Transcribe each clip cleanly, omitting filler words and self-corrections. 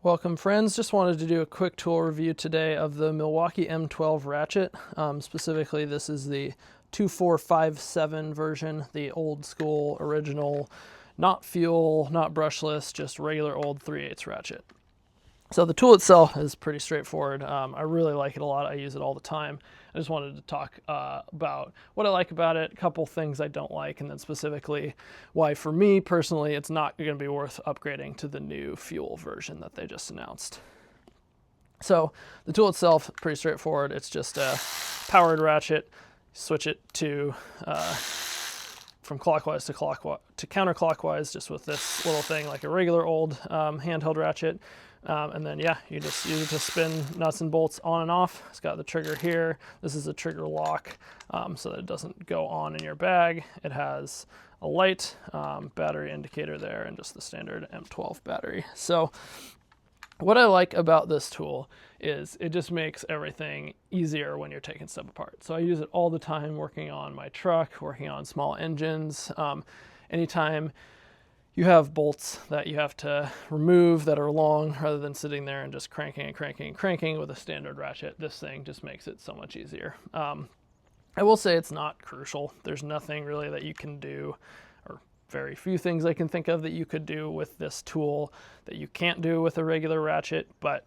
Welcome friends, just wanted to do a quick tool review today of the Milwaukee M12 Ratchet. Specifically this is the 2457 version, the old school original, not fuel, not brushless, just regular old 3/8 ratchet. So the tool itself is pretty straightforward. I really like it a lot. I use it all the time. I just wanted to talk about what I like about it, a couple things I don't like, and then specifically why for me personally it's not going to be worth upgrading to the new fuel version that they just announced. So the tool itself, pretty straightforward. It's just a powered ratchet. Switch it to from clockwise to counterclockwise, just with this little thing like a regular old handheld ratchet. And then yeah, you just use it to spin nuts and bolts on and off. It's got the trigger here. This is a trigger lock so that it doesn't go on in your bag. It has a light, battery indicator there, and just the standard M12 battery. So what I like about this tool is it just makes everything easier when you're taking stuff apart. So I use it all the time working on my truck, working on small engines. Anytime you have bolts that you have to remove that are long, rather than sitting there and just cranking and cranking and cranking with a standard ratchet, this thing just makes it so much easier. I will say it's not crucial. There's nothing really that you can do, or very few things I can think of that you could do with this tool that you can't do with a regular ratchet, but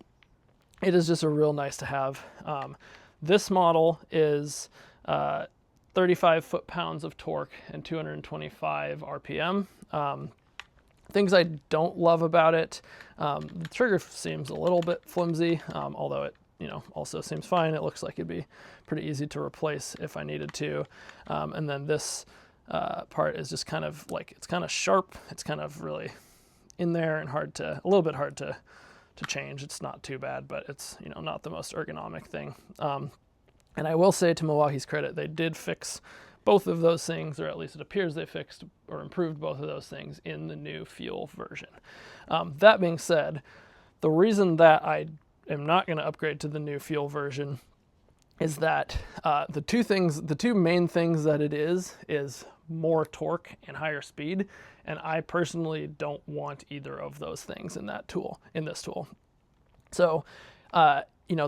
it is just a real nice to have. This model is 35 foot-pounds of torque and 225 RPM. Things I don't love about it, the trigger seems a little bit flimsy, although it also seems fine. It looks like it'd be pretty easy to replace if I needed to. And then this part is just kind of like, it's kind of sharp. It's kind of really in there and a little bit hard to change. It's not too bad, but it's not the most ergonomic thing. And I will say, to Milwaukee's credit, they did fix both of those things, or at least it appears they fixed or improved both of those things in the new fuel version. That being said, the reason that I am not going to upgrade to the new fuel version is that the two main things that it is more torque and higher speed, and I personally don't want either of those things in this tool. So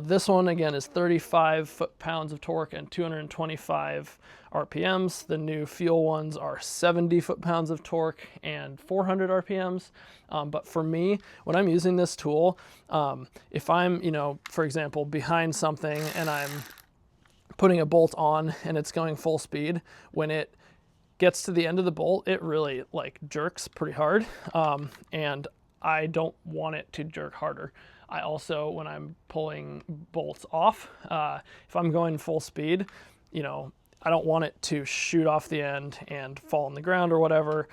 this one again is 35 foot-pounds of torque and 225 RPMs. The new fuel ones are 70 foot-pounds of torque and 400 RPMs. But for me, when I'm using this tool, if I'm, for example, behind something and I'm putting a bolt on and it's going full speed, when it gets to the end of the bolt, it really jerks pretty hard. And I don't want it to jerk harder. I also, when I'm pulling bolts off, if I'm going full speed, I don't want it to shoot off the end and fall on the ground or whatever.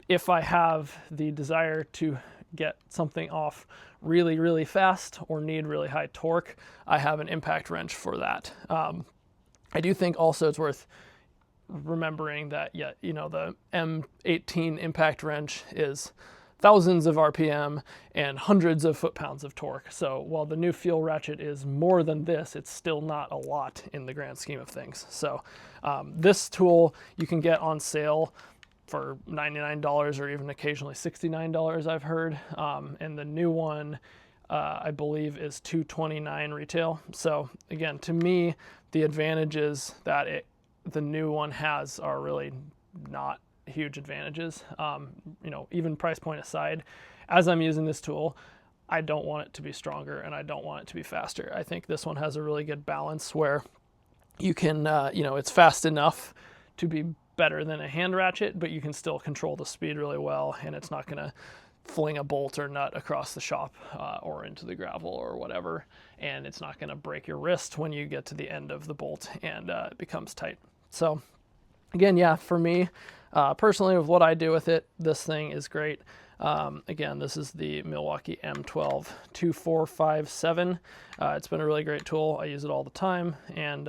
If I have the desire to get something off really, really fast or need really high torque, I have an impact wrench for that. I do think also it's worth remembering that, the M18 impact wrench is thousands of RPM and hundreds of foot-pounds of torque. So while the new fuel ratchet is more than this, it's still not a lot in the grand scheme of things. So this tool you can get on sale for $99 or even occasionally $69, I've heard. And the new one, I believe, is $229 retail. So again, to me, the advantages that the new one has are really not huge advantages. Even price point aside, as I'm using this tool, I don't want it to be stronger and I don't want it to be faster. I think this one has a really good balance where you can, it's fast enough to be better than a hand ratchet, but you can still control the speed really well, and it's not going to fling a bolt or nut across the shop or into the gravel or whatever, and it's not going to break your wrist when you get to the end of the bolt and it becomes tight. So again, yeah, for me, personally, with what I do with it, this thing is great. Again, this is the Milwaukee M12 2457. It's been a really great tool. I use it all the time, and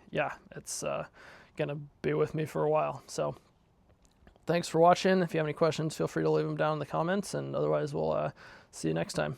yeah, it's gonna be with me for a while. So thanks for watching. If you have any questions, feel free to leave them down in the comments, and otherwise we'll see you next time.